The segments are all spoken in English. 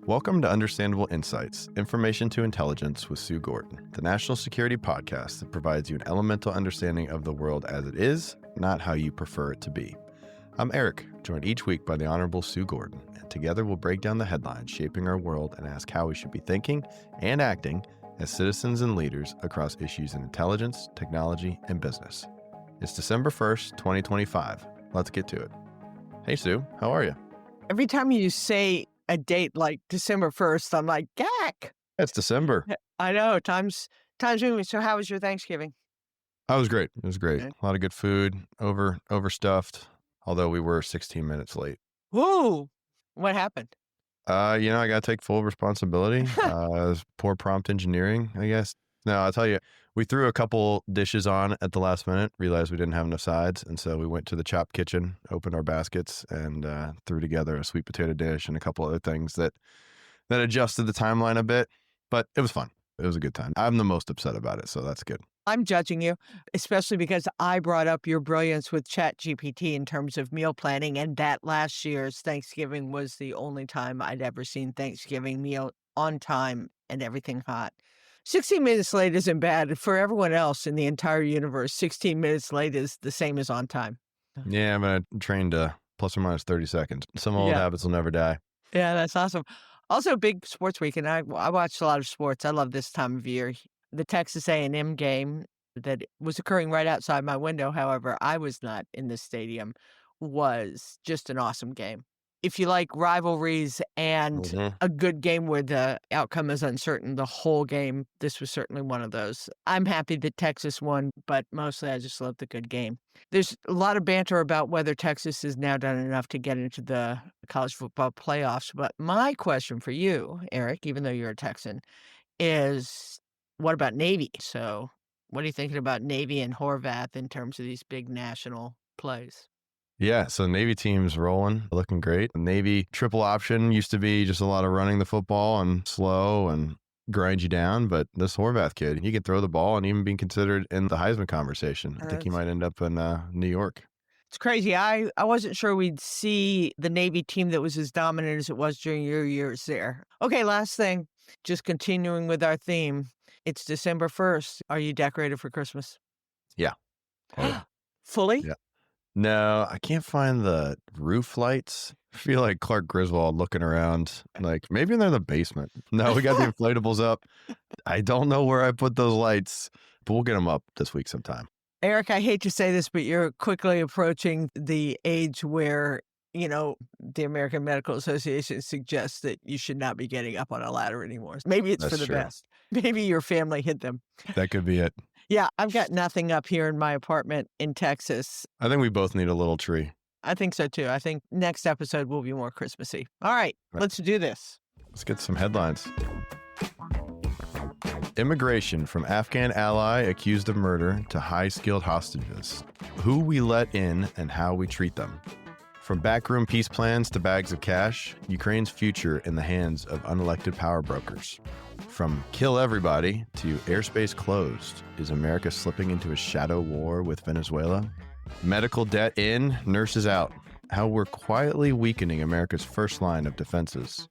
Welcome to Understandable Insights, Information to Intelligence with Sue Gordon, the national security podcast that provides you an elemental understanding of the world as it is, not how you prefer it to be. I'm Eric, joined each week by the Honorable Sue Gordon, and together we'll break down the headlines shaping our world and ask how we should be thinking and acting as citizens and leaders across issues in intelligence, technology, and business. It's December 1st, 2025. Let's get to it. Hey, Sue, how are you? Every time you say a date like December 1st, I'm like, gack. It's December. I know. Time's moving. So how was your Thanksgiving? It was great. It was great. Okay. A lot of good food, overstuffed, although we were 16 minutes late. Whoa. What happened? I got to take full responsibility. It was poor prompt engineering, I guess. No, I'll tell you, we threw a couple dishes on at the last minute, realized we didn't have enough sides. And so we went to the Chop Kitchen, opened our baskets, and threw together a sweet potato dish and a couple other things that adjusted the timeline a bit. But it was fun. It was a good time. I'm the most upset about it, so that's good. I'm judging you, especially because I brought up your brilliance with ChatGPT in terms of meal planning, and that last year's Thanksgiving was the only time I'd ever seen Thanksgiving meal on time and everything hot. 16 minutes late isn't bad. For everyone else in the entire universe, 16 minutes late is the same as on time. Yeah, I'm going to train to plus or minus 30 seconds. Some old habits will never die. Yeah, that's awesome. Also, big sports weekend. I watched a lot of sports. I love this time of year. The Texas A&M game that was occurring right outside my window, however, I was not in the stadium, was just an awesome game. If you like rivalries and a good game where the outcome is uncertain the whole game, this was certainly one of those. I'm happy that Texas won, but mostly I just love the good game. There's a lot of banter about whether Texas has now done enough to get into the college football playoffs. But my question for you, Eric, even though you're a Texan, is what about Navy? So what are you thinking about Navy and Horvath in terms of these big national plays? Yeah, so Navy team's rolling, looking great. Navy triple option used to be just a lot of running the football and slow and grind you down. But this Horvath kid, he can throw the ball and even be considered in the Heisman conversation. I think he might end up in New York. It's crazy. I wasn't sure we'd see the Navy team that was as dominant as it was during your years there. Okay, last thing, just continuing with our theme. It's December 1st. Are you decorated for Christmas? Yeah. Fully? Yeah. No, I can't find the roof lights. I feel like Clark Griswold looking around, like maybe they're in the basement. No, we got the inflatables up. I don't know where I put those lights, but we'll get them up this week sometime. Eric, I hate to say this, but you're quickly approaching the age where, the American Medical Association suggests that you should not be getting up on a ladder anymore. Maybe it's for the best. Maybe your family hid them. That could be it. Yeah, I've got nothing up here in my apartment in Texas. I think we both need a little tree. I think so too. I think next episode will be more Christmassy. All right, let's do this. Let's get some headlines. Immigration from Afghan ally accused of murder to high-skilled hostages. Who we let in and how we treat them. From backroom peace plans to bags of cash, Ukraine's future in the hands of unelected power brokers. From kill everybody to airspace closed, is America slipping into a shadow war with Venezuela? Medical debt in, nurses out. How we're quietly weakening America's first line of defenses.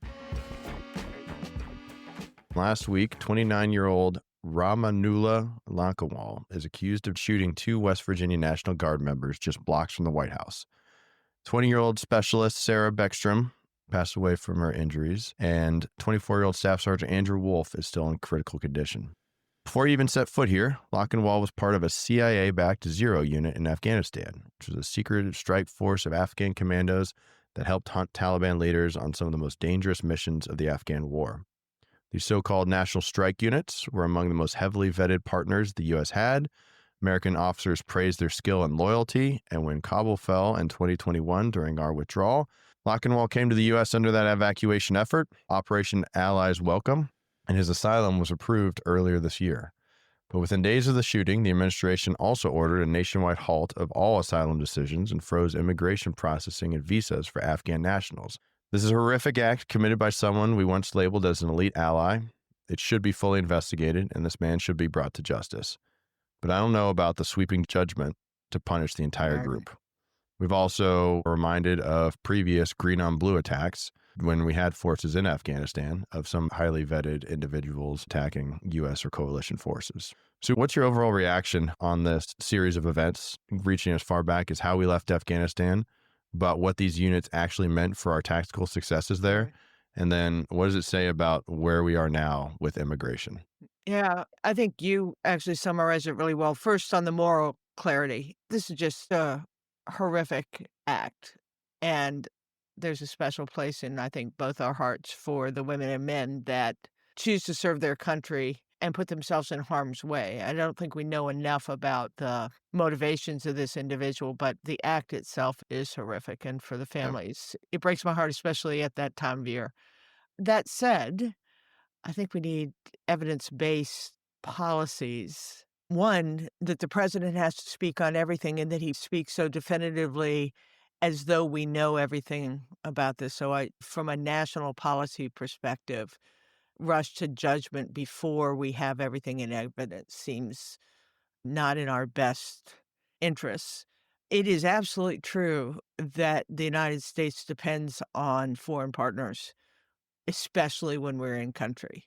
Last week, 29-year-old Ramanullah Lankawal is accused of shooting two West Virginia National Guard members just blocks from the White House. 20-year-old specialist Sarah Beckstrom passed away from her injuries, and 24-year-old Staff Sergeant Andrew Wolf is still in critical condition. Before he even set foot here, Lockenwall was part of a CIA-backed Zero unit in Afghanistan, which was a secret strike force of Afghan commandos that helped hunt Taliban leaders on some of the most dangerous missions of the Afghan war. These so-called National Strike Units were among the most heavily vetted partners the U.S. had. American officers praised their skill and loyalty, and when Kabul fell in 2021 during our withdrawal, Lockenwall came to the U.S. under that evacuation effort, Operation Allies Welcome, and his asylum was approved earlier this year. But within days of the shooting, the administration also ordered a nationwide halt of all asylum decisions and froze immigration processing and visas for Afghan nationals. This is a horrific act committed by someone we once labeled as an elite ally. It should be fully investigated, and this man should be brought to justice. But I don't know about the sweeping judgment to punish the entire group. We've also reminded of previous green on blue attacks. when we had forces in Afghanistan of some highly vetted individuals attacking U.S. or coalition forces. So, what's your overall reaction on this series of events, reaching as far back as how we left Afghanistan, but what these units actually meant for our tactical successes there? Right. And then what does it say about where we are now with immigration? Yeah, I think you actually summarized it really well. First, on the moral clarity, this is just a horrific act. And there's a special place in, I think, both our hearts for the women and men that choose to serve their country and put themselves in harm's way. I don't think we know enough about the motivations of this individual, but the act itself is horrific. And for the Yeah. families, it breaks my heart, especially at that time of year. That said, I think we need evidence-based policies. One, that the president has to speak on everything and that he speaks so definitively as though we know everything about this. So from a national policy perspective, rush to judgment before we have everything in evidence seems not in our best interests. It is absolutely true that the United States depends on foreign partners, especially when we're in country.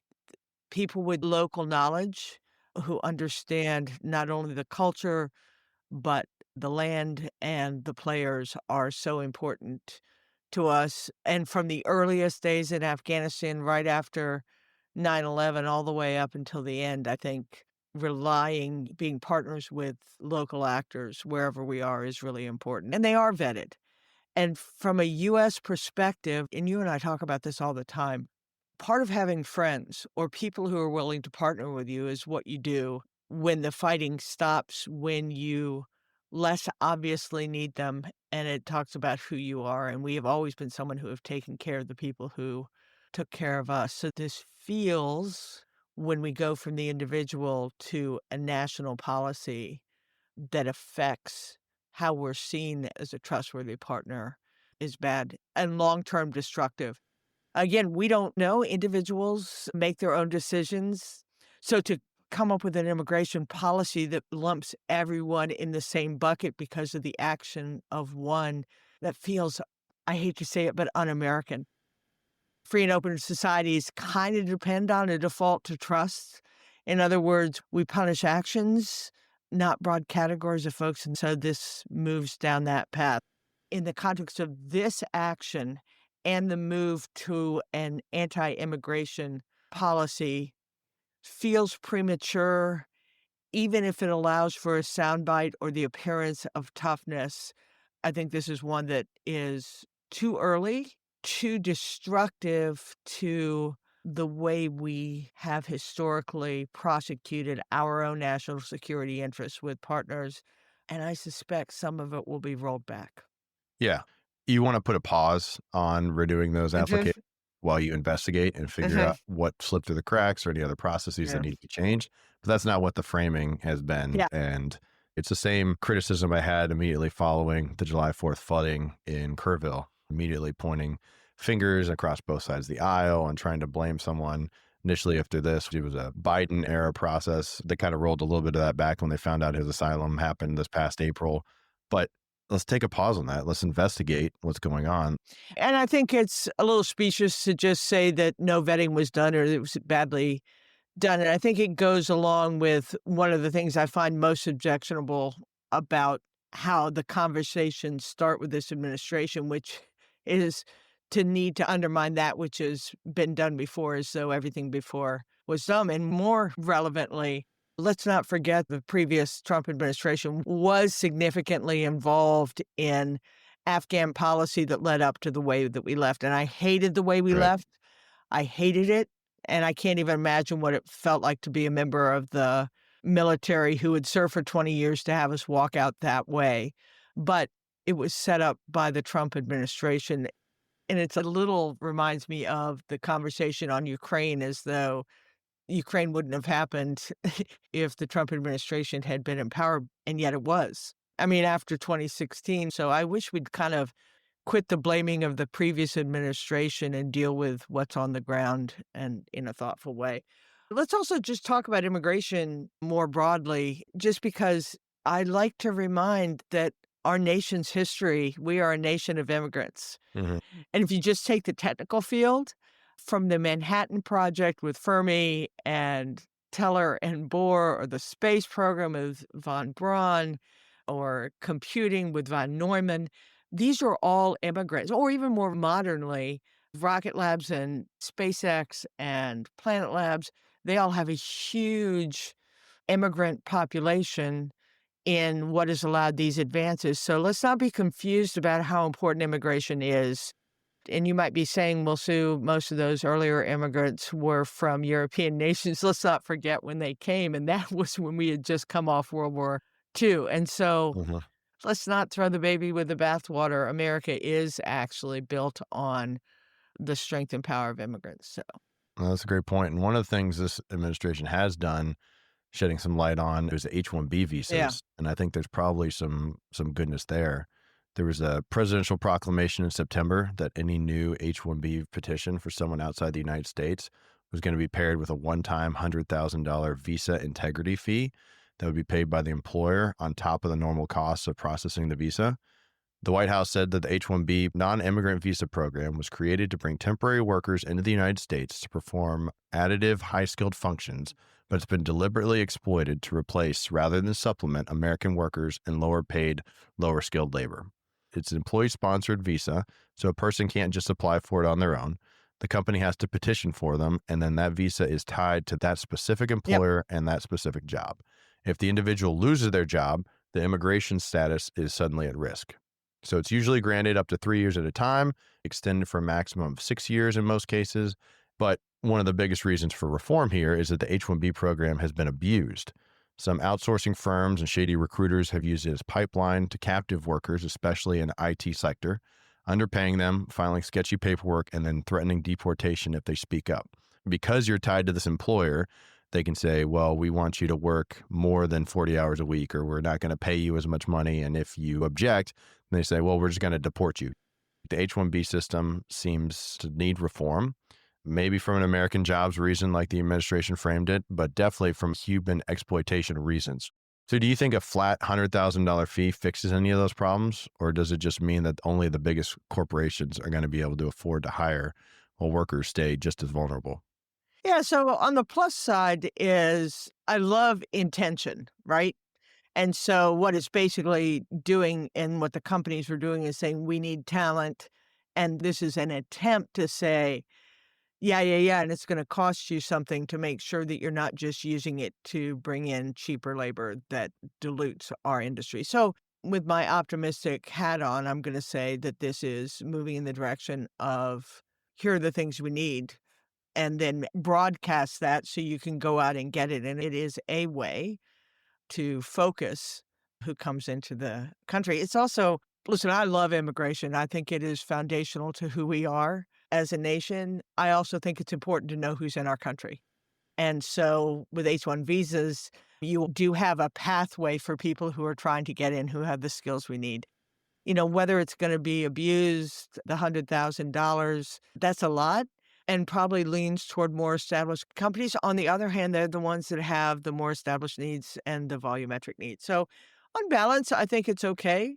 People with local knowledge who understand not only the culture, but the land and the players are so important to us. And from the earliest days in Afghanistan, right after 9/11, all the way up until the end, I think being partners with local actors wherever we are is really important. And they are vetted. And from a US perspective, and you and I talk about this all the time, part of having friends or people who are willing to partner with you is what you do when the fighting stops, when you less obviously need them. And it talks about who you are. And we have always been someone who have taken care of the people who took care of us. So this feels, when we go from the individual to a national policy that affects how we're seen as a trustworthy partner, is bad and long-term destructive. Again, we don't know. Individuals make their own decisions. So to come up with an immigration policy that lumps everyone in the same bucket because of the action of one, that feels, I hate to say it, but un-American. Free and open societies kind of depend on a default to trust. In other words, we punish actions, not broad categories of folks. And so this moves down that path. In the context of this action and the move to an anti-immigration policy, feels premature, even if it allows for a soundbite or the appearance of toughness. I think this is one that is too early, too destructive to the way we have historically prosecuted our own national security interests with partners, and I suspect some of it will be rolled back. Yeah. You want to put a pause on renewing those Mhm, applications while you investigate and figure mhm. out what slipped through the cracks or any other processes that Yeah. need to be changed. But that's not what the framing has been. Yeah. And it's the same criticism I had immediately following the July 4th flooding in Kerrville, immediately pointing fingers across both sides of the aisle and trying to blame someone. Initially, after this, it was a Biden era process. They kind of rolled a little bit of that back when they found out his asylum happened this past April. But let's take a pause on that. Let's investigate what's going on. And I think it's a little specious to just say that no vetting was done or it was badly done. And I think it goes along with one of the things I find most objectionable about how the conversations start with this administration, which is to need to undermine that which has been done before as though everything before was dumb. And more relevantly, let's not forget the previous Trump administration was significantly involved in Afghan policy that led up to the way that we left. And I hated the way we Right. left. I hated it, and I can't even imagine what it felt like to be a member of the military who had served for 20 years to have us walk out that way. But it was set up by the Trump administration, and it's a little reminds me of the conversation on Ukraine as though Ukraine wouldn't have happened if the Trump administration had been in power, and yet it was. I mean, after 2016, so I wish we'd kind of quit the blaming of the previous administration and deal with what's on the ground and in a thoughtful way. Let's also just talk about immigration more broadly, just because I like to remind that our nation's history, we are a nation of immigrants. Hmm. And if you just take the technical field, from the Manhattan Project with Fermi and Teller and Bohr, or the space program of von Braun, or computing with von Neumann, these are all immigrants, or even more modernly, Rocket Labs and SpaceX and Planet Labs, they all have a huge immigrant population in what has allowed these advances. So let's not be confused about how important immigration is. And you might be saying, well, Sue, most of those earlier immigrants were from European nations. Let's not forget when they came, and that was when we had just come off World War II. And so Hmm. let's not throw the baby with the bathwater. America is actually built on the strength and power of immigrants. So, Well, that's a great point. And one of the things this administration has done, shedding some light on, is H-1B yeah. visas, and I think there's probably some goodness there. There was a presidential proclamation in September that any new H-1B petition for someone outside the United States was going to be paired with a one-time $100,000 visa integrity fee that would be paid by the employer on top of the normal costs of processing the visa. The White House said that the H-1B non-immigrant visa program was created to bring temporary workers into the United States to perform additive, high-skilled functions, but it's been deliberately exploited to replace rather than supplement American workers in lower-paid, lower-skilled labor. It's an employee-sponsored visa, so a person can't just apply for it on their own. The company has to petition for them, and then that visa is tied to that specific Yep. employer and that specific job. If the individual loses their job, the immigration status is suddenly at risk. So it's usually granted up to 3 years at a time, extended for a maximum of 6 years in most cases. But one of the biggest reasons for reform here is that the H-1B program has been abused. Some outsourcing firms and shady recruiters have used it as pipeline to captive workers, especially in the IT sector, underpaying them, filing sketchy paperwork, and then threatening deportation if they speak up. Because you're tied to this employer, they can say, well, we want you to work more than 40 hours a week, or we're not going to pay you as much money. And if you object, they say, well, we're just going to deport you. The H-1B system seems to need reform, maybe from an American jobs reason like the administration framed it, but definitely from human exploitation reasons. So do you think a flat $100,000 fee fixes any of those problems, or does it just mean that only the biggest corporations are going to be able to afford to hire while workers stay just as vulnerable? Yeah. So on the plus side is I love intention, right? And so what it's basically doing and what the companies were doing is saying, we need talent. And this is an attempt to say, yeah, yeah, yeah. And it's going to cost you something to make sure that you're not just using it to bring in cheaper labor that dilutes our industry. So with my optimistic hat on, I'm going to say that this is moving in the direction of here are the things we need, and then broadcast that so you can go out and get it. And it is a way to focus who comes into the country. It's also, listen, I love immigration. I think it is foundational to who we are as a nation. I also think it's important to know who's in our country. And so with H-1 visas, you do have a pathway for people who are trying to get in who have the skills we need. Whether it's going to be abused, the $100,000, that's a lot and probably leans toward more established companies. On the other hand, they're the ones that have the more established needs and the volumetric needs. So on balance, I think it's okay.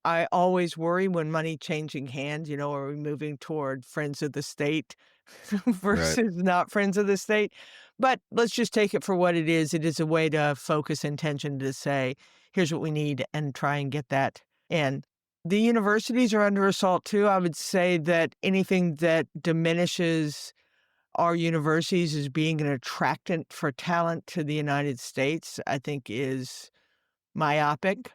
I always worry when money changing hands, are we moving toward friends of the state Right. versus not friends of the state? But let's just take it for what it is. It is a way to focus intention to say, here's what we need and try and get that in. The universities are under assault too. I would say that anything that diminishes our universities as being an attractant for talent to the United States, I think is myopic.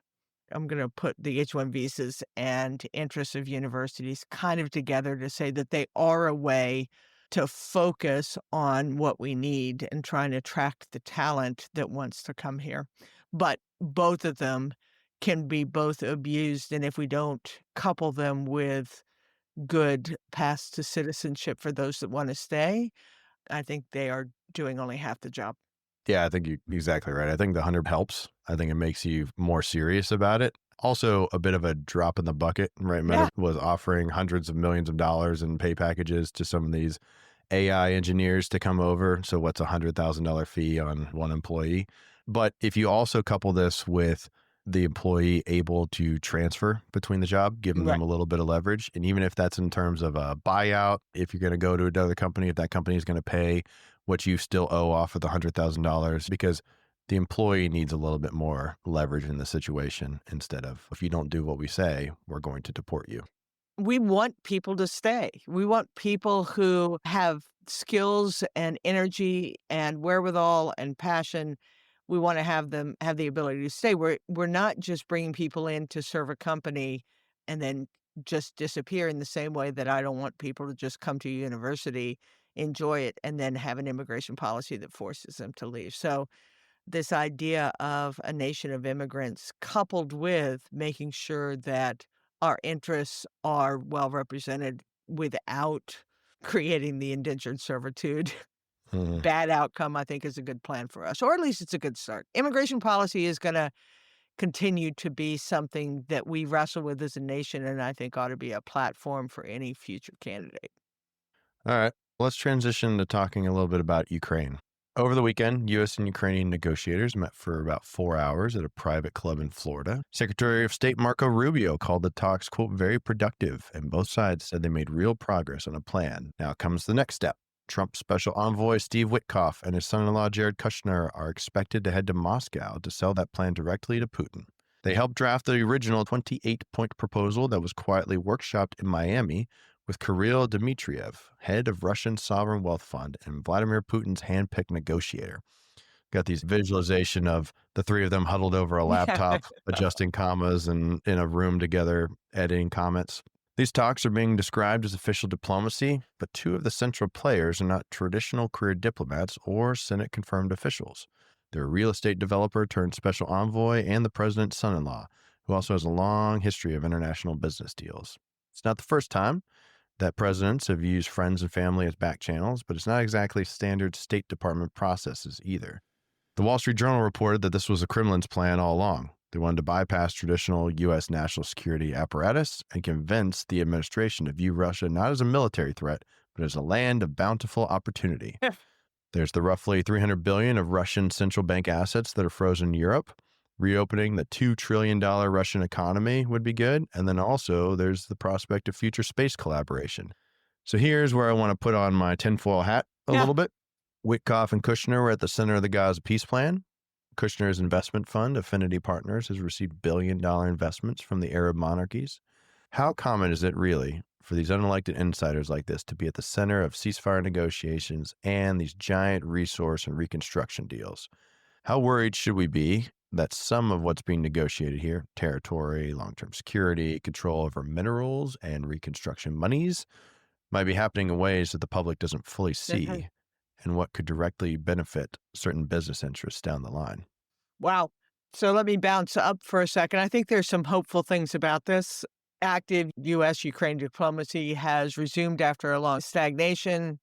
I'm going to put the H-1 visas and interests of universities kind of together to say that they are a way to focus on what we need and try and attract the talent that wants to come here. But both of them can be both abused, and if we don't couple them with good paths to citizenship for those that want to stay, I think they are doing only half the job. Yeah, I think you're exactly right. I think the 100 helps. I think it makes you more serious about it. Also, a bit of a drop in the bucket, right? Yeah. Meta was offering hundreds of millions of dollars in pay packages to some of these AI engineers to come over. So, what's a $100,000 fee on one employee? But if you also couple this with the employee able to transfer between the job, giving them Right. a little bit of leverage. And even if that's in terms of a buyout, if you're going to go to another company, if that company is going to pay what you still owe off of the $100,000, because the employee needs a little bit more leverage in the situation instead of, if you don't do what we say, we're going to deport you. We want people to stay. We want people who have skills and energy and wherewithal and passion. We wanna have them have the ability to stay. We're not just bringing people in to serve a company and then just disappear in the same way that I don't want people to just come to university, enjoy it, and then have an immigration policy that forces them to leave. So this idea of a nation of immigrants coupled with making sure that our interests are well represented without creating the indentured servitude Mhm. bad outcome, I think is a good plan for us, or at least it's a good start. Immigration policy is going to continue to be something that we wrestle with as a nation, and I think ought to be a platform for any future candidate. All right. Let's transition to talking a little bit about Ukraine. Over the weekend, U.S. and Ukrainian negotiators met for about 4 hours at a private club in Florida. Secretary of State Marco Rubio called the talks, quote, very productive, and both sides said they made real progress on a plan. Now comes the next step. Trump's special envoy, Steve Witkoff, and his son in law, Jared Kushner, are expected to head to Moscow to sell that plan directly to Putin. They helped draft the original 28-point proposal that was quietly workshopped in Miami with Kirill Dmitriev, head of Russian Sovereign Wealth Fund and Vladimir Putin's handpicked negotiator. Got these visualization of the three of them huddled over a Yeah. laptop, adjusting commas and in a room together, editing comments. These talks are being described as official diplomacy, but two of the central players are not traditional career diplomats or Senate confirmed officials. They're a real estate developer turned special envoy and the president's son in law, who also has a long history of international business deals. It's not the first time that presidents have used friends and family as back channels, but it's not exactly standard State Department processes either. The Wall Street Journal reported that this was the Kremlin's plan all along. They wanted to bypass traditional U.S. national security apparatus and convince the administration to view Russia not as a military threat, but as a land of bountiful opportunity. There's the roughly $300 billion of Russian central bank assets that are frozen in Europe. Reopening the $2 trillion Russian economy would be good. And then also there's the prospect of future space collaboration. So here's where I want to put on my tinfoil hat a Yeah. little bit. Witkoff and Kushner were at the center of the Gaza peace plan. Kushner's investment fund, Affinity Partners, has received billion-dollar investments from the Arab monarchies. How common is it really for these unelected insiders like this to be at the center of ceasefire negotiations and these giant resource and reconstruction deals? How worried should we be that some of what's being negotiated here, territory, long-term security, control over minerals, and reconstruction monies, might be happening in ways that the public doesn't fully see and what could directly benefit certain business interests down the line? Wow. So let me bounce up for a second. I think there's some hopeful things about this. Active U.S. Ukraine diplomacy has resumed after a long stagnation.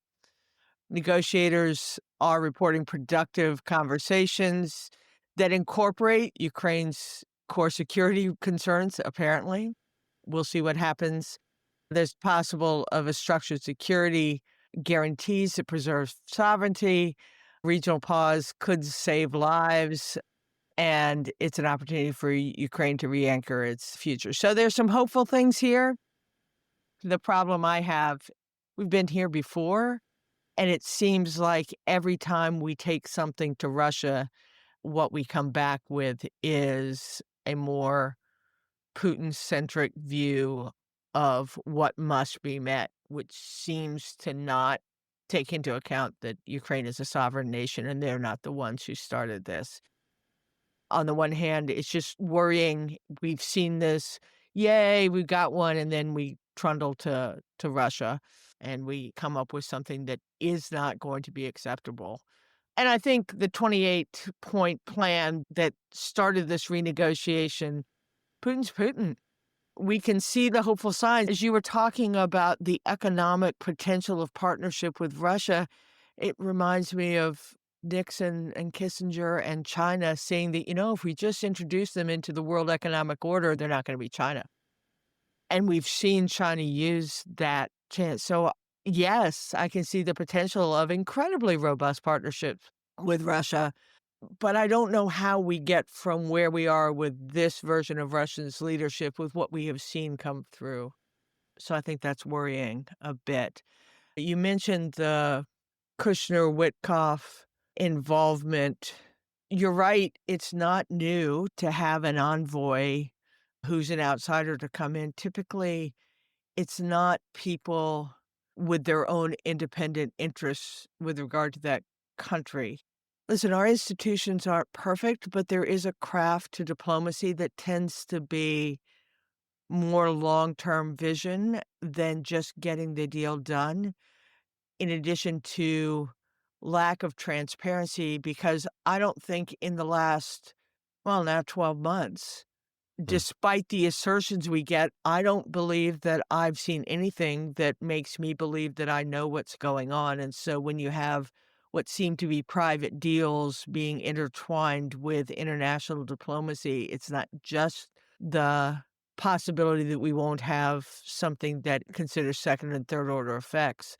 Negotiators are reporting productive conversations that incorporate Ukraine's core security concerns, apparently. We'll see what happens. There's possible of a structured security guarantees that preserves sovereignty. Regional pause could save lives, and it's an opportunity for Ukraine to re-anchor its future. So there's some hopeful things here. The problem I have, we've been here before, and it seems like every time we take something to Russia, what we come back with is a more Putin-centric view of what must be met, which seems to not take into account that Ukraine is a sovereign nation and they're not the ones who started this. On the one hand, it's just worrying. We've seen this, yay, we got one, and then we trundle to Russia and we come up with something that is not going to be acceptable. And I think the 28-point plan that started this renegotiation, Putin's Putin. We can see the hopeful signs. As you were talking about the economic potential of partnership with Russia, it reminds me of Nixon and Kissinger and China saying that, if we just introduce them into the world economic order, they're not going to be China. And we've seen China use that chance. So, yes, I can see the potential of incredibly robust partnerships with Russia. But I don't know how we get from where we are with this version of Russia's leadership with what we have seen come through. So I think that's worrying a bit. You mentioned the Kushner-Witkoff involvement. You're right, it's not new to have an envoy who's an outsider to come in. Typically, it's not people with their own independent interests with regard to that country. Listen, our institutions aren't perfect, but there is a craft to diplomacy that tends to be more long-term vision than just getting the deal done, in addition to lack of transparency, because I don't think in the last, well, now 12 months, Mm. despite the assertions we get, I don't believe that I've seen anything that makes me believe that I know what's going on. And so when you have what seem to be private deals being intertwined with international diplomacy, it's not just the possibility that we won't have something that considers second and third order effects,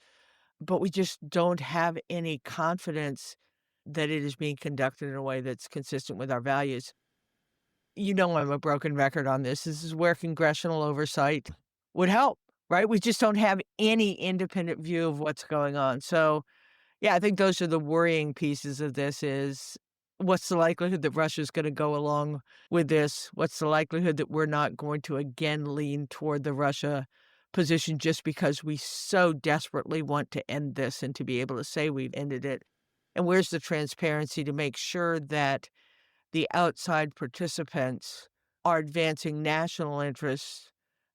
but we just don't have any confidence that it is being conducted in a way that's consistent with our values. You know I'm a broken record on this. This is where congressional oversight would help, right? We just don't have any independent view of what's going on. So, yeah, I think those are the worrying pieces of this is what's the likelihood that Russia's gonna go along with this? What's the likelihood that we're not going to again lean toward the Russia position just because we so desperately want to end this and to be able to say we've ended it? And where's the transparency to make sure that the outside participants are advancing national interests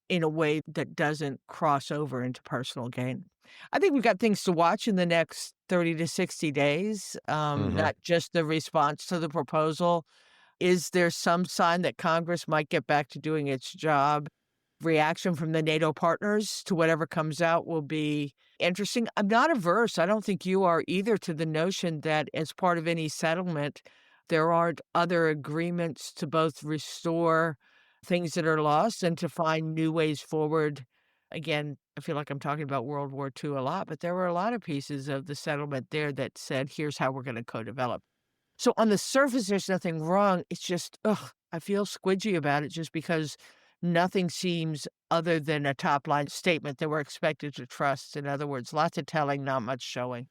in a way that doesn't cross over into personal gain. I think we've got things to watch in the next 30 to 60 days, Mhm. not just the response to the proposal. Is there some sign that Congress might get back to doing its job? Reaction from the NATO partners to whatever comes out will be interesting. I'm not averse, I don't think you are either, to the notion that as part of any settlement, there aren't other agreements to both restore things that are lost and to find new ways forward. Again, I feel like I'm talking about World War II a lot, but there were a lot of pieces of the settlement there that said, "Here's how we're gonna co-develop." So on the surface, there's nothing wrong. It's just, ugh, I feel squidgy about it just because nothing seems other than a top line statement that we're expected to trust. In other words, lots of telling, not much showing.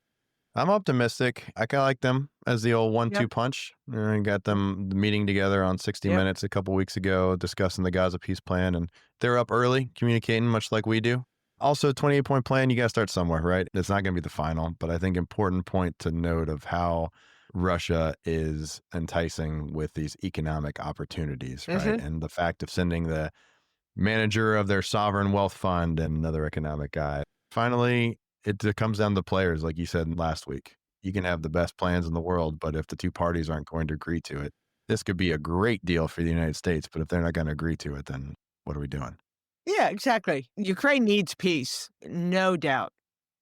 I'm optimistic. I kinda like them as the old Yep. 1-2 punch. I got Yep. them meeting together on 60 Yep. Minutes a couple weeks ago, discussing the Gaza peace plan, and they're up early, communicating much like we do. Also, 28-point plan, you gotta start somewhere, right? It's not gonna be the final, but I think important point to note of how Russia is enticing with these economic opportunities, right? Mhm. And the fact of sending the manager of their sovereign wealth fund and another economic guy. Finally, it comes down to players, like you said last week. You can have the best plans in the world, but if the two parties aren't going to agree to it, this could be a great deal for the United States. But if they're not going to agree to it, then what are we doing? Yeah, exactly. Ukraine needs peace. No doubt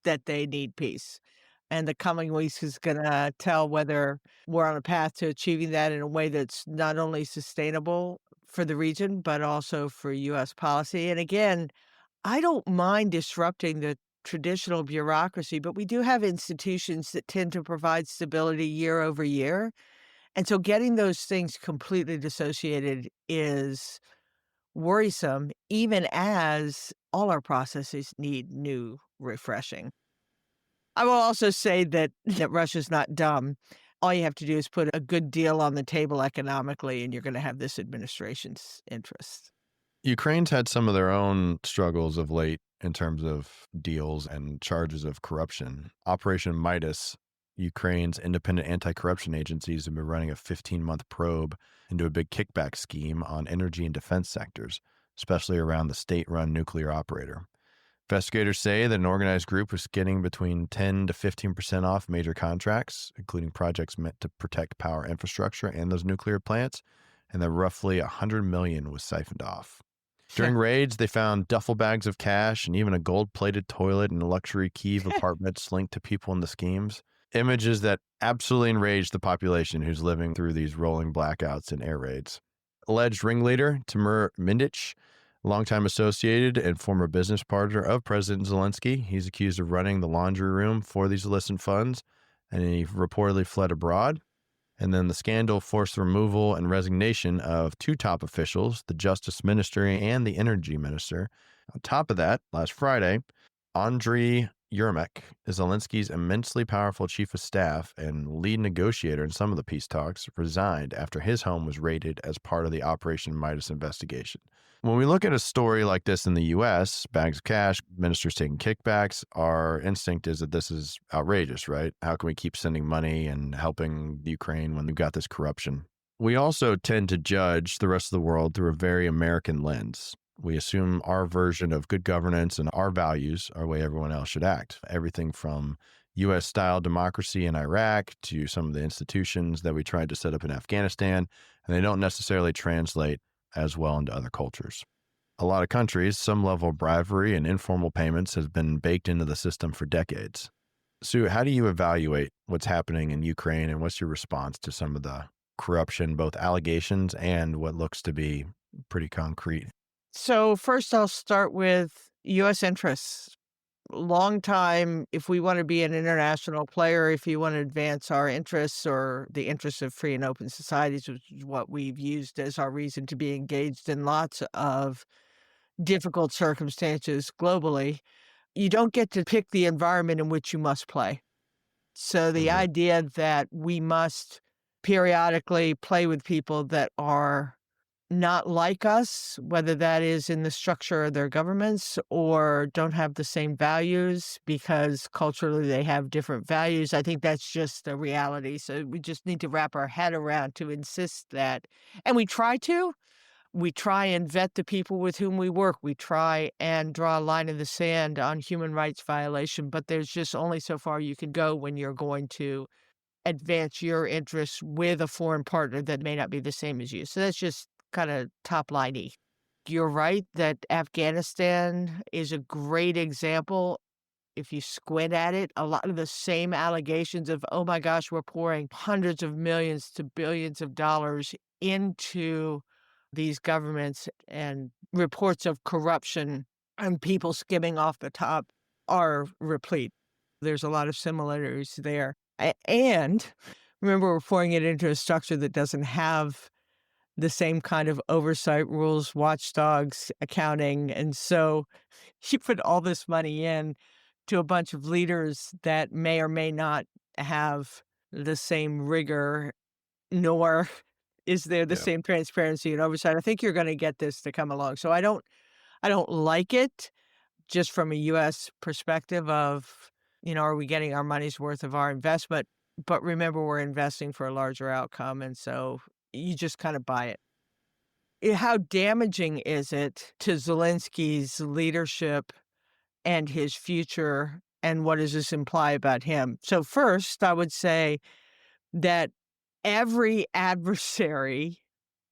that they need peace. And the coming weeks is going to tell whether we're on a path to achieving that in a way that's not only sustainable for the region, but also for US policy. And again, I don't mind disrupting the traditional bureaucracy, but we do have institutions that tend to provide stability year over year. And so getting those things completely dissociated is worrisome, even as all our processes need new refreshing. I will also say that Russia's not dumb. All you have to do is put a good deal on the table economically, and you're gonna have this administration's interest. Ukraine's had some of their own struggles of late in terms of deals and charges of corruption. Operation Midas, Ukraine's independent anti corruption agencies have been running a 15-month probe into a big kickback scheme on energy and defense sectors, especially around the state run nuclear operator. Investigators say that an organized group was getting between 10 to 15% off major contracts, including projects meant to protect power infrastructure and those nuclear plants, and that roughly 100 million was siphoned off. During raids, they found duffel bags of cash and even a gold-plated toilet in luxury Kyiv apartments linked to people in the schemes. Images that absolutely enraged the population who's living through these rolling blackouts and air raids. Alleged ringleader Timur Mindich, longtime associated and former business partner of President Zelensky, he's accused of running the laundry room for these illicit funds, and he reportedly fled abroad. And then the scandal forced the removal and resignation of two top officials, the justice minister and the energy minister. On top of that, last Friday, Andriy Yermak, Zelensky's immensely powerful chief of staff and lead negotiator in some of the peace talks, resigned after his home was raided as part of the Operation Midas investigation. When we look at a story like this in the U.S., bags of cash, ministers taking kickbacks, our instinct is that this is outrageous, right? How can we keep sending money and helping Ukraine when we've got this corruption? We also tend to judge the rest of the world through a very American lens. We assume our version of good governance and our values are the way everyone else should act. Everything from U.S.-style democracy in Iraq to some of the institutions that we tried to set up in Afghanistan, and they don't necessarily translate as well into other cultures. A lot of countries, some level of bribery and informal payments has been baked into the system for decades. Sue, how do you evaluate what's happening in Ukraine, and what's your response to some of the corruption, both allegations and what looks to be pretty concrete? So first I'll start with U.S. interests. Long time, if we want to be an international player, if you want to advance our interests or the interests of free and open societies, which is what we've used as our reason to be engaged in lots of difficult circumstances globally, you don't get to pick the environment in which you must play. So the Mhm. idea that we must periodically play with people that are not like us, whether that is in the structure of their governments or don't have the same values because culturally they have different values. I think that's just a reality. So we just need to wrap our head around to insist that. And we try to. We try and vet the people with whom we work. We try and draw a line in the sand on human rights violation, but there's just only so far you can go when you're going to advance your interests with a foreign partner that may not be the same as you. So that's just kind of top liney. You're right that Afghanistan is a great example. If you squint at it, a lot of the same allegations of, oh my gosh, we're pouring hundreds of millions to billions of dollars into these governments, and reports of corruption and people skimming off the top are replete. There's a lot of similarities there. And remember, we're pouring it into a structure that doesn't have the same kind of oversight rules, watchdogs, accounting. And so you put all this money in to a bunch of leaders that may or may not have the same rigor, nor is there the Yeah. same transparency and oversight. I think you're going to get this to come along. So I don't like it just from a US perspective of, are we getting our money's worth of our investment? But remember, we're investing for a larger outcome. And so you just kind of buy it. How damaging is it to Zelensky's leadership and his future? And what does this imply about him? So first, I would say that every adversary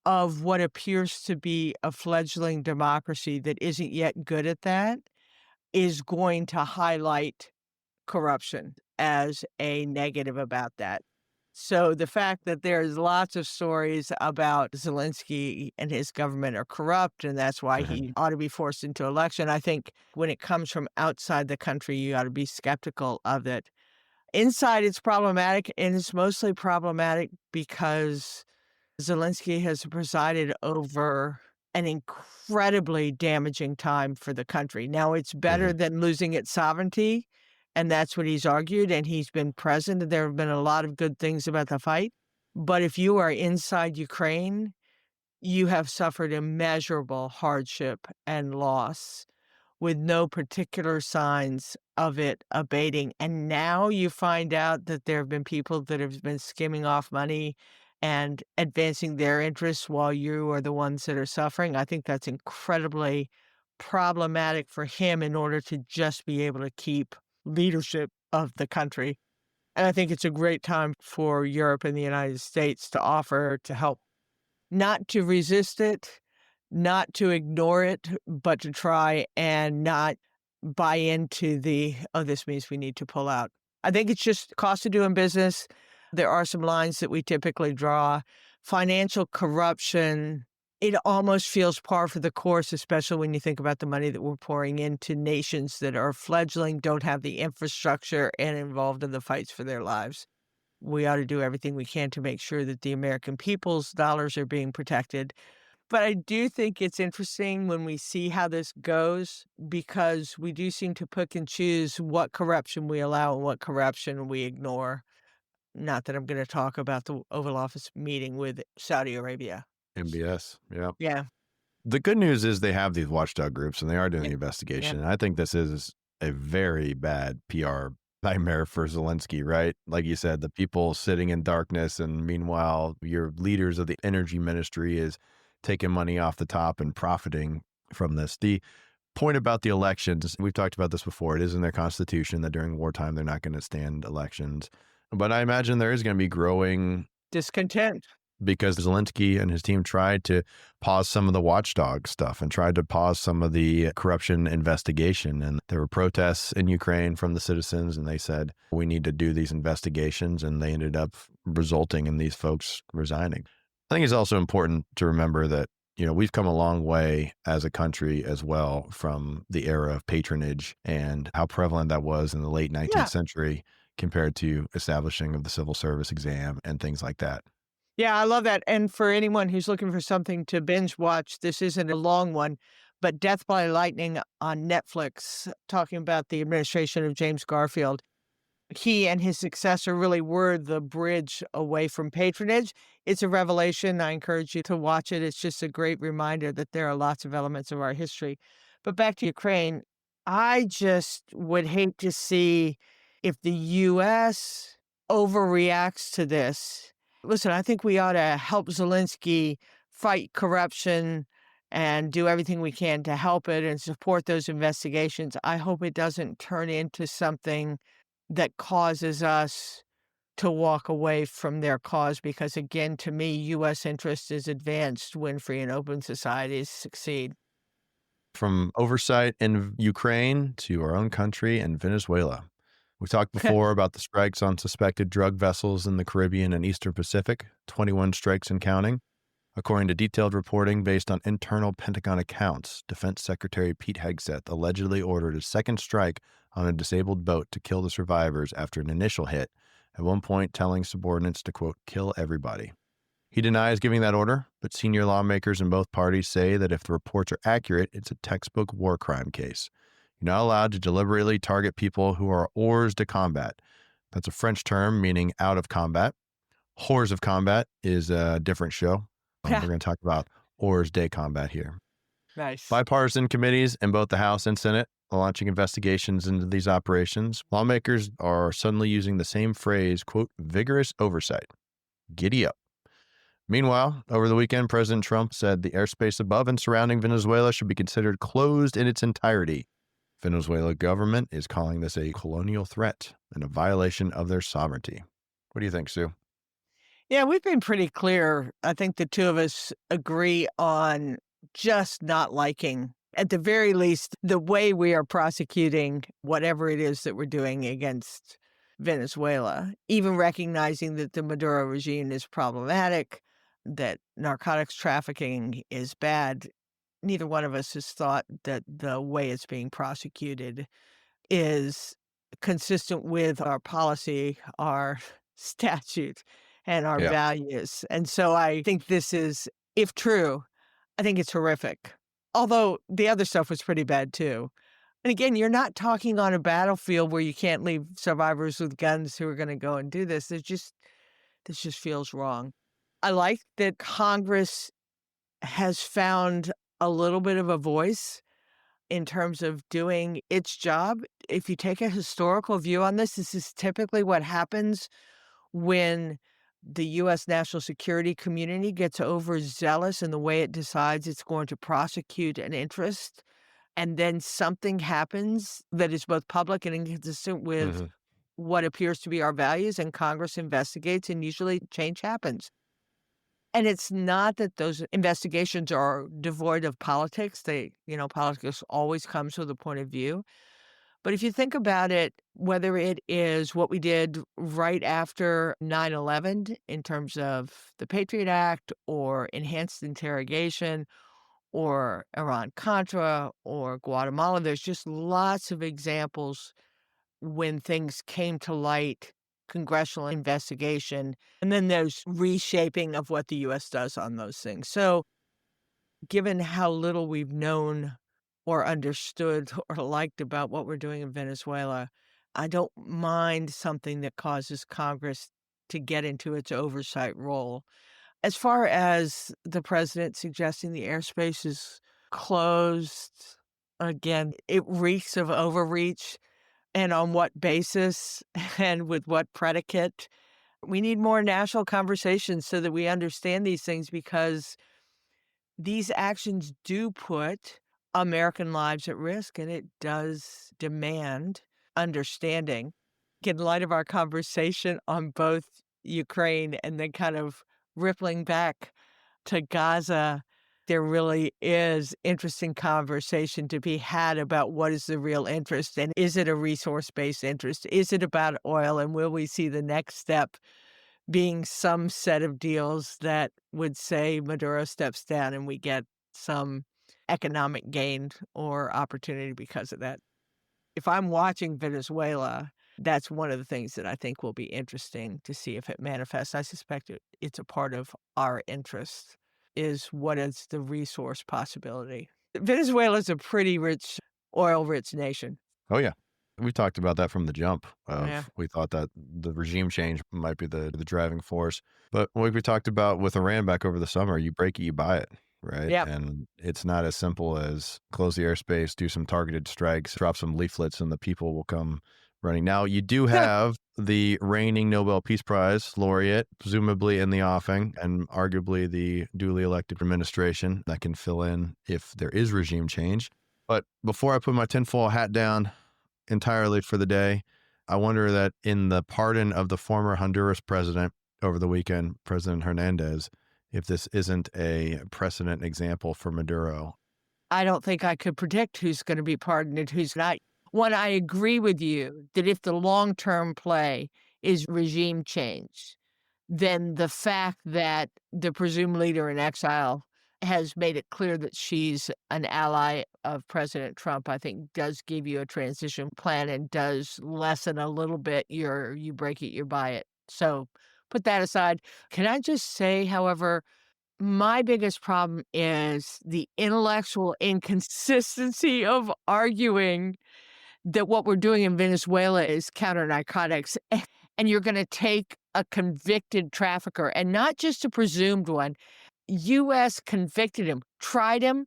of what appears to be a fledgling democracy that isn't yet good at that is going to highlight corruption as a negative about that. So the fact that there's lots of stories about Zelensky and his government are corrupt, and that's why Mhm. he ought to be forced into election, I think when it comes from outside the country, you ought to be skeptical of it. Inside, it's problematic, and it's mostly problematic because Zelensky has presided over an incredibly damaging time for the country. Now, it's better Mhm. than losing its sovereignty, and that's what he's argued, and he's been present, and there have been a lot of good things about the fight. But if you are inside Ukraine, you have suffered immeasurable hardship and loss with no particular signs of it abating. And now you find out that there have been people that have been skimming off money and advancing their interests while you are the ones that are suffering. I think that's incredibly problematic for him in order to just be able to keep leadership of the country. And I think it's a great time for Europe and the United States to offer to help, not to resist it, not to ignore it, but to try and not buy into the, "Oh, this means we need to pull out." I think it's just cost of doing business. There are some lines that we typically draw. Financial corruption, it almost feels par for the course, especially when you think about the money that we're pouring into nations that are fledgling, don't have the infrastructure, and involved in the fights for their lives. We ought to do everything we can to make sure that the American people's dollars are being protected. But I do think it's interesting when we see how this goes because we do seem to pick and choose what corruption we allow and what corruption we ignore. Not that I'm going to talk about the Oval Office meeting with Saudi Arabia. MBS. Yeah. Yeah. The good news is they have these watchdog groups and they are doing Yeah. the Yeah. investigation. And I think this is a very bad PR nightmare for Zelensky, right? Like you said, the people sitting in darkness, and meanwhile, your leaders of the energy ministry is taking money off the top and profiting from this. The point about the elections, we've talked about this before, it is in their constitution that during wartime they're not going to stand elections. But I imagine there is going to be growing Discontent. because Zelensky and his team tried to pause some of the watchdog stuff and tried to pause some of the corruption investigation. And there were protests in Ukraine from the citizens, and they said, we need to do these investigations. And they ended up resulting in these folks resigning. I think it's also important to remember that, we've come a long way as a country as well from the era of patronage and how prevalent that was in the late 19th Yeah. century compared to establishing of the civil service exam and things like that. Yeah, I love that. And for anyone who's looking for something to binge watch, this isn't a long one, but Death by Lightning on Netflix, talking about the administration of James Garfield. He and his successor really were the bridge away from patronage. It's a revelation. I encourage you to watch it. It's just a great reminder that there are lots of elements of our history. But back to Ukraine, I just would hate to see if the U.S. overreacts to this. Listen, I think we ought to help Zelensky fight corruption and do everything we can to help it and support those investigations. I hope it doesn't turn into something that causes us to walk away from their cause because, again, to me, U.S. interest is advanced when free and open societies succeed. From oversight in Ukraine to our own country and Venezuela. We talked before about the strikes on suspected drug vessels in the Caribbean and Eastern Pacific, 21 strikes and counting. According to detailed reporting based on internal Pentagon accounts, Defense Secretary Pete Hegseth allegedly ordered a second strike on a disabled boat to kill the survivors after an initial hit, at one point telling subordinates to, quote, kill everybody. He denies giving that order, but senior lawmakers in both parties say that if the reports are accurate, it's a textbook war crime case. You're not allowed to deliberately target people who are hors de combat. That's a French term meaning out of combat. Hors of combat is a different show. We're Yeah, going to talk about hors de combat here. nice. Bipartisan committees in both the House and Senate are launching investigations into these operations. Lawmakers are suddenly using the same phrase, quote, vigorous oversight. Giddy up. Meanwhile, over the weekend, President Trump said the airspace above and surrounding Venezuela should be considered closed in its entirety. Venezuela government is calling this a colonial threat and a violation of their sovereignty. What do you think, Sue? Yeah, we've been pretty clear. I think the two of us agree on just not liking, at the very least, the way we are prosecuting whatever it is that we're doing against Venezuela, even recognizing that the Maduro regime is problematic, that narcotics trafficking is bad. Neither one of us has thought that the way it's being prosecuted is consistent with our policy, our statute, and our Yeah. values. And so I think this is, if true, I think it's horrific. Although the other stuff was pretty bad too. And again, you're not talking on a battlefield where you can't leave survivors with guns who are going to go and do this. This just feels wrong. I like that Congress has found a little bit of a voice in terms of doing its job. If you take a historical view on this is typically what happens when the U.S. national security community gets overzealous in the way it decides it's going to prosecute an interest, and then something happens that is both public and inconsistent with Mhm. what appears to be our values, and Congress investigates, and usually change happens. And it's not that those investigations are devoid of politics. Politics always comes with a point of view. But if you think about it, whether it is what we did right after 9/11 in terms of the Patriot Act or enhanced interrogation or Iran-Contra or Guatemala, there's just lots of examples when things came to light congressional investigation, and then there's reshaping of what the US does on those things. So, given how little we've known or understood or liked about what we're doing in Venezuela, I don't mind something that causes Congress to get into its oversight role. As far as the president suggesting the airspace is closed, again, it reeks of overreach. And on what basis and with what predicate? We need more national conversations so that we understand these things because these actions do put American lives at risk, and it does demand understanding. In light of our conversation on both Ukraine and then kind of rippling back to Gaza, there really is interesting conversation to be had about what is the real interest, and is it a resource-based interest? Is it about oil, and will we see the next step being some set of deals that would say Maduro steps down and we get some economic gain or opportunity because of that? If I'm watching Venezuela, that's one of the things that I think will be interesting to see if it manifests. I suspect it's a part of our interest, is what is the resource possibility. Venezuela is a pretty rich, oil-rich nation. Oh, yeah. We talked about that from the jump Yeah. of we thought that the regime change might be the driving force. But like we talked about with Iran back over the summer, you break it, you buy it, right? Yep. And it's not as simple as close the airspace, do some targeted strikes, drop some leaflets, and the people will come running. Now, you do have the reigning Nobel Peace Prize laureate, presumably in the offing, and arguably the duly elected administration that can fill in if there is regime change. But before I put my tinfoil hat down entirely for the day, I wonder that in the pardon of the former Honduras president over the weekend, President Hernandez, if this isn't a precedent example for Maduro. I don't think I could predict who's gonna be pardoned and who's not. One, I agree with you that if the long-term play is regime change, then the fact that the presumed leader in exile has made it clear that she's an ally of President Trump, I think does give you a transition plan and does lessen a little bit your you break it, you buy it. So put that aside. Can I just say, however, my biggest problem is the intellectual inconsistency of arguing that what we're doing in Venezuela is counter narcotics, and you're gonna take a convicted trafficker, and not just a presumed one. US convicted him, tried him, Mhm.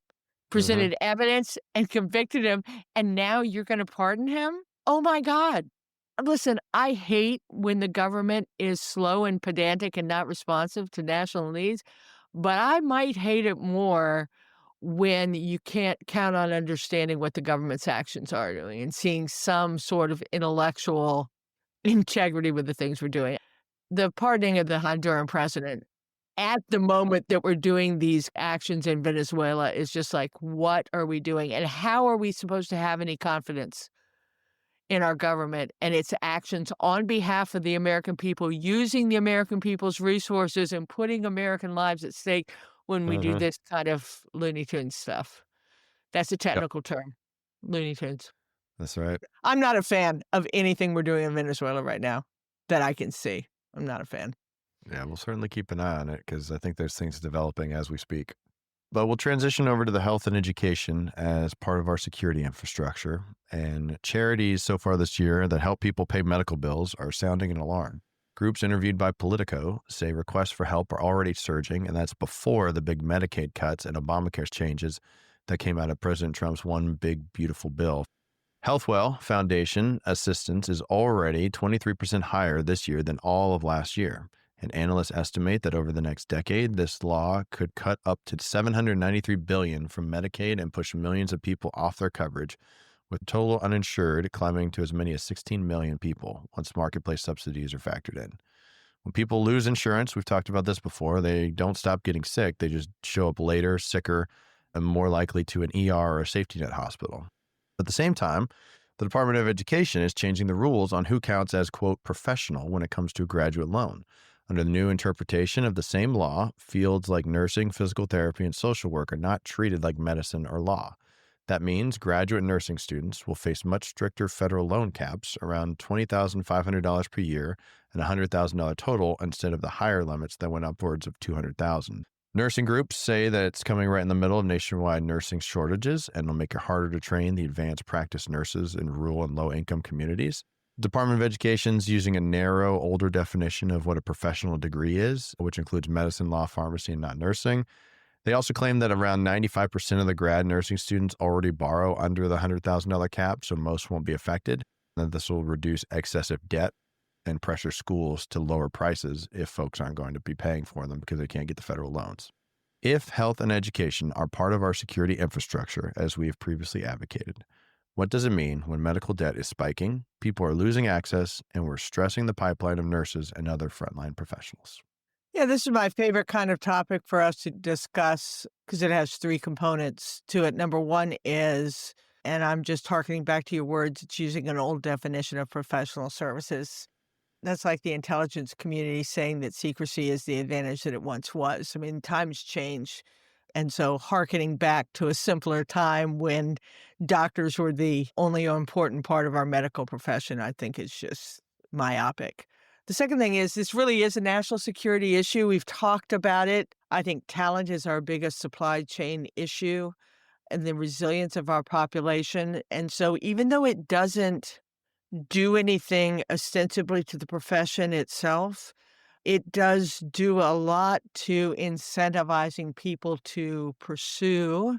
presented evidence, and convicted him, and now you're gonna pardon him? Oh my god. Listen, I hate when the government is slow and pedantic and not responsive to national needs, but I might hate it more when you can't count on understanding what the government's actions are doing and seeing some sort of intellectual integrity with the things we're doing. The pardoning of the Honduran president at the moment that we're doing these actions in Venezuela is just like, what are we doing? And how are we supposed to have any confidence in our government and its actions on behalf of the American people, using the American people's resources and putting American lives at stake when we do Mhm. this kind of Looney Tunes stuff? That's a Yep, technical term, Looney Tunes. that's right. I'm not a fan of anything we're doing in Venezuela right now that I can see. I'm not a fan. Yeah, we'll certainly keep an eye on it because I think there's things developing as we speak. But we'll transition over to the health and education as part of our security infrastructure. And charities so far this year that help people pay medical bills are sounding an alarm. Groups interviewed by Politico say requests for help are already surging, and that's before the big Medicaid cuts and Obamacare changes that came out of President Trump's one big, beautiful bill. Healthwell Foundation assistance is already 23% higher this year than all of last year. And analysts estimate that over the next decade, this law could cut up to $793 billion from Medicaid and push millions of people off their coverage, with total uninsured climbing to as many as 16 million people once marketplace subsidies are factored in. When people lose insurance, we've talked about this before, they don't stop getting sick. They just show up later, sicker, and more likely to an ER or a safety net hospital. At the same time, the Department of Education is changing the rules on who counts as, quote, professional when it comes to a graduate loan. Under the new interpretation of the same law, fields like nursing, physical therapy, and social work are not treated like medicine or law. That means graduate nursing students will face much stricter federal loan caps, around $20,500 per year and $100,000 total, instead of the higher limits that went upwards of $200,000. Nursing groups say that it's coming right in the middle of nationwide nursing shortages and will make it harder to train the advanced practice nurses in rural and low-income communities. Department of Education's using a narrow, older definition of what a professional degree is, which includes medicine, law, pharmacy, and not nursing. They also claim that around 95% of the grad nursing students already borrow under the $100,000 cap, so most won't be affected. And this will reduce excessive debt and pressure schools to lower prices if folks aren't going to be paying for them because they can't get the federal loans. If health and education are part of our security infrastructure, as we have previously advocated, what does it mean when medical debt is spiking, people are losing access, and we're stressing the pipeline of nurses and other frontline professionals? Yeah, this is my favorite kind of topic for us to discuss because it has three components to it. Number one is, and I'm just harkening back to your words, it's using an old definition of professional services. That's like the intelligence community saying that secrecy is the advantage that it once was. I mean, times change. And so hearkening back to a simpler time when doctors were the only important part of our medical profession, I think is just myopic. The second thing is this really is a national security issue. We've talked about it. I think talent is our biggest supply chain issue and the resilience of our population. And so even though it doesn't do anything ostensibly to the profession itself, it does do a lot to incentivizing people to pursue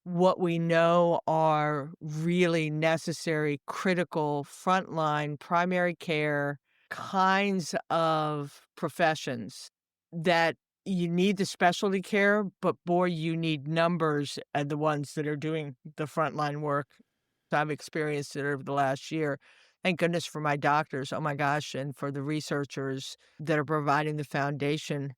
what we know are really necessary, critical, frontline, primary care kinds of professions that you need the specialty care, but boy, you need numbers and the ones that are doing the frontline work. I've experienced it over the last year. Thank goodness for my doctors. Oh my gosh. And for the researchers that are providing the foundation.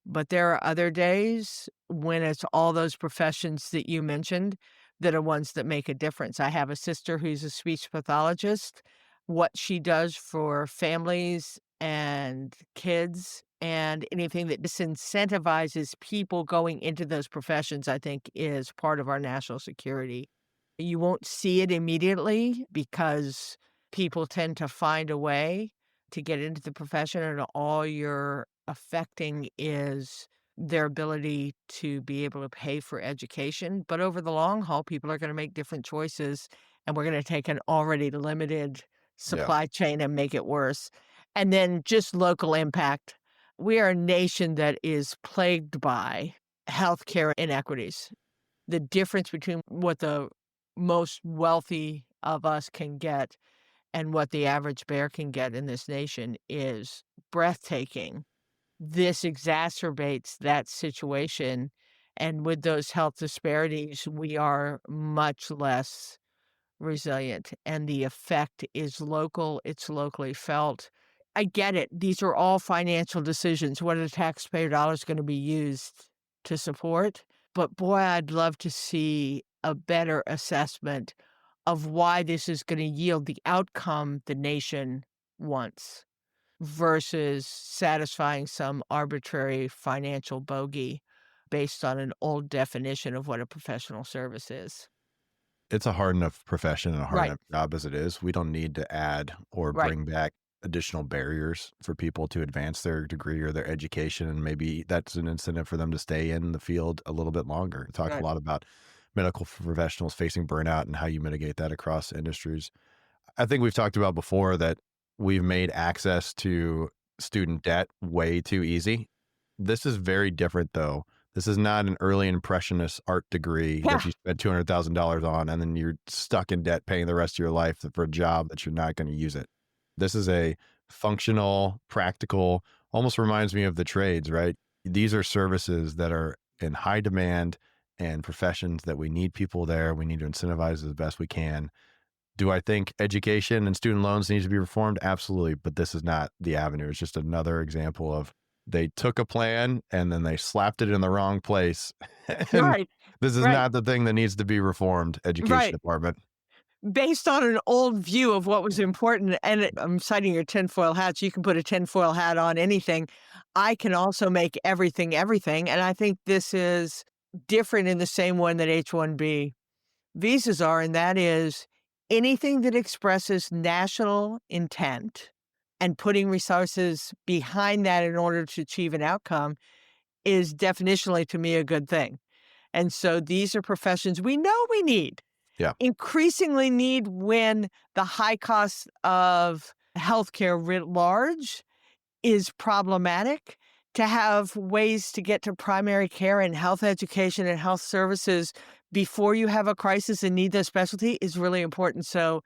But there are other days when it's all those professions that you mentioned that are ones that make a difference. I have a sister who's a speech pathologist. What she does for families and kids and anything that disincentivizes people going into those professions, I think, is part of our national security. You won't see it immediately because people tend to find a way to get into the profession, and all you're affecting is their ability to be able to pay for education. But over the long haul, people are going to make different choices, and we're going to take an already limited Yeah. supply chain and make it worse. And then just local impact. We are a nation that is plagued by healthcare inequities. The difference between what the most wealthy of us can get and what the average bear can get in this nation is breathtaking. This exacerbates that situation, and with those health disparities, we are much less resilient, and the effect is local, it's locally felt. I get it. These are all financial decisions. What are the taxpayer dollars gonna be used to support? But boy, I'd love to see a better assessment of why this is gonna yield the outcome the nation wants versus satisfying some arbitrary financial bogey based on an old definition of what a professional service is. It's a hard enough profession and a hard Right, enough job as it is. We don't need to add or right, bring back additional barriers for people to advance their degree or their education. And maybe that's an incentive for them to stay in the field a little bit longer. Talk a right. lot about medical professionals facing burnout and how you mitigate that across industries. I think we've talked about before that we've made access to student debt way too easy. This is very different, though. This is not an early impressionist art degree that Yeah, you spent $200,000 on, and then you're stuck in debt paying the rest of your life for a job that you're not going to use it. This is a functional, practical, almost reminds me of the trades, right? These are services that are in high demand and professions that we need people there. We need to incentivize as best we can. Do I think education and student loans need to be reformed? Absolutely. But this is not the avenue. It's just another example of they took a plan and then they slapped it in the wrong place. And right, this is right, not the thing that needs to be reformed, education right. department. Based on an old view of what was important, and I'm citing your tinfoil hats, you can put a tinfoil hat on anything. I can also make everything, everything, and I think this is different in the same one that H-1B visas are, and that is anything that expresses national intent and putting resources behind that in order to achieve an outcome is definitionally, to me, a good thing. And so these are professions we know we need, Yeah. increasingly need when the high cost of healthcare writ large is problematic. To have ways to get to primary care and health education and health services before you have a crisis and need that specialty is really important. So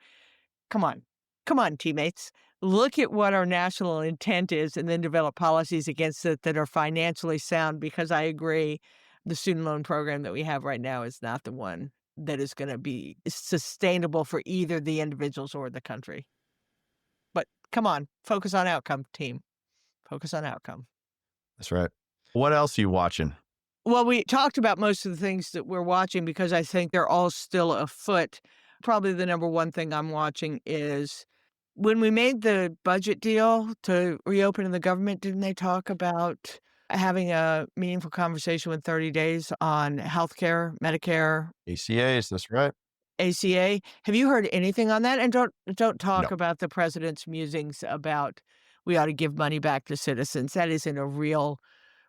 come on. Come on, teammates. Look at what our national intent is and then develop policies against it that are financially sound, because I agree the student loan program that we have right now is not the one that is going to be sustainable for either the individuals or the country. But come on, focus on outcome, team. Focus on outcome. That's right. What else are you watching? Well, we talked about most of the things that we're watching because I think they're all still afoot. Probably the number one thing I'm watching is when we made the budget deal to reopen the government, didn't they talk about having a meaningful conversation with 30 days on healthcare, Medicare, ACAs, that's right. ACA? Have you heard anything on that? And don't talk No. about the president's musings about we ought to give money back to citizens. That isn't a real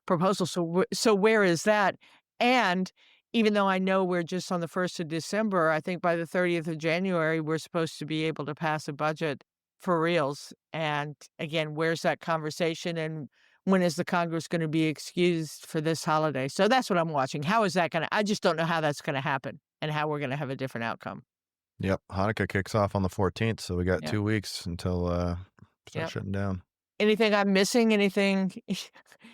proposal. So where is that? And even though I know we're just on the 1st of December, I think by the 30th of January, we're supposed to be able to pass a budget for reals. And again, where's that conversation? And when is the Congress going to be excused for this holiday? So that's what I'm watching. How is that going to, I just don't know how that's going to happen and how we're going to have a different outcome. Yep. Hanukkah kicks off on the 14th, so we got Yep. 2 weeks until start Yep. shutting down. Anything I'm missing? Anything?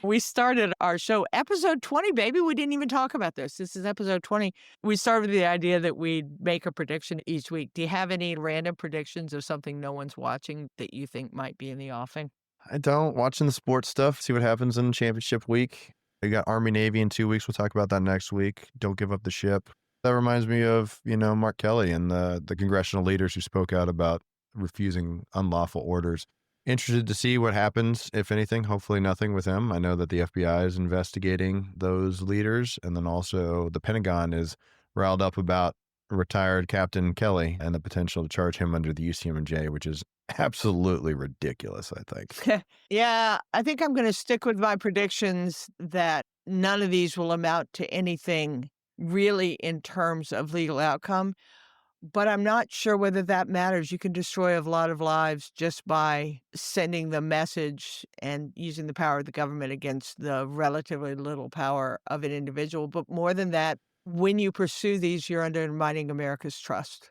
We started our show, episode 20, baby. We didn't even talk about this. This is episode 20. We started with the idea that we'd make a prediction each week. Do you have any random predictions of something no one's watching that you think might be in the offing? I don't. Watching the sports stuff, see what happens in championship week. We got Army Navy in 2 weeks. We'll talk about that next week. Don't give up the ship. That reminds me of, Mark Kelly and the congressional leaders who spoke out about refusing unlawful orders. Interested to see what happens, if anything. Hopefully nothing with him. I know that the FBI is investigating those leaders. And then also the Pentagon is riled up about retired Captain Kelly and the potential to charge him under the UCMJ, which is absolutely ridiculous, I think. Yeah, I think I'm going to stick with my predictions that none of these will amount to anything really in terms of legal outcome. But I'm not sure whether that matters. You can destroy a lot of lives just by sending the message and using the power of the government against the relatively little power of an individual. But more than that, when you pursue these, you're undermining America's trust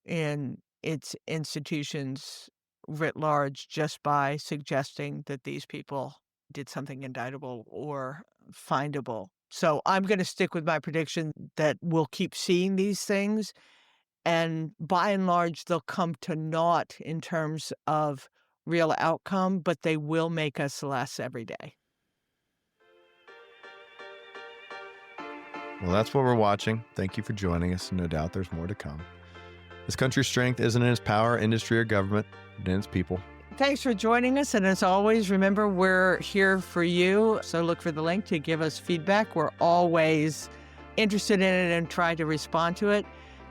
in its institutions writ large just by suggesting that these people did something indictable or findable. So I'm going to stick with my prediction that we'll keep seeing these things. And by and large, they'll come to naught in terms of real outcome, but they will make us less every day. Well, that's what we're watching. Thank you for joining us. No doubt there's more to come. This country's strength isn't in its power, industry, or government, but in its people. Thanks for joining us. And as always, remember, we're here for you. So look for the link to give us feedback. We're always interested in it and try to respond to it.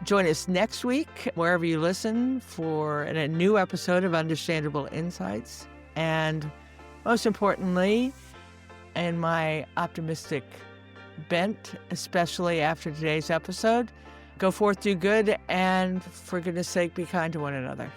Join us next week, wherever you listen, for a new episode of Understandable Insights. And most importantly, in my optimistic bent, especially after today's episode, go forth, do good, and for goodness sake, be kind to one another.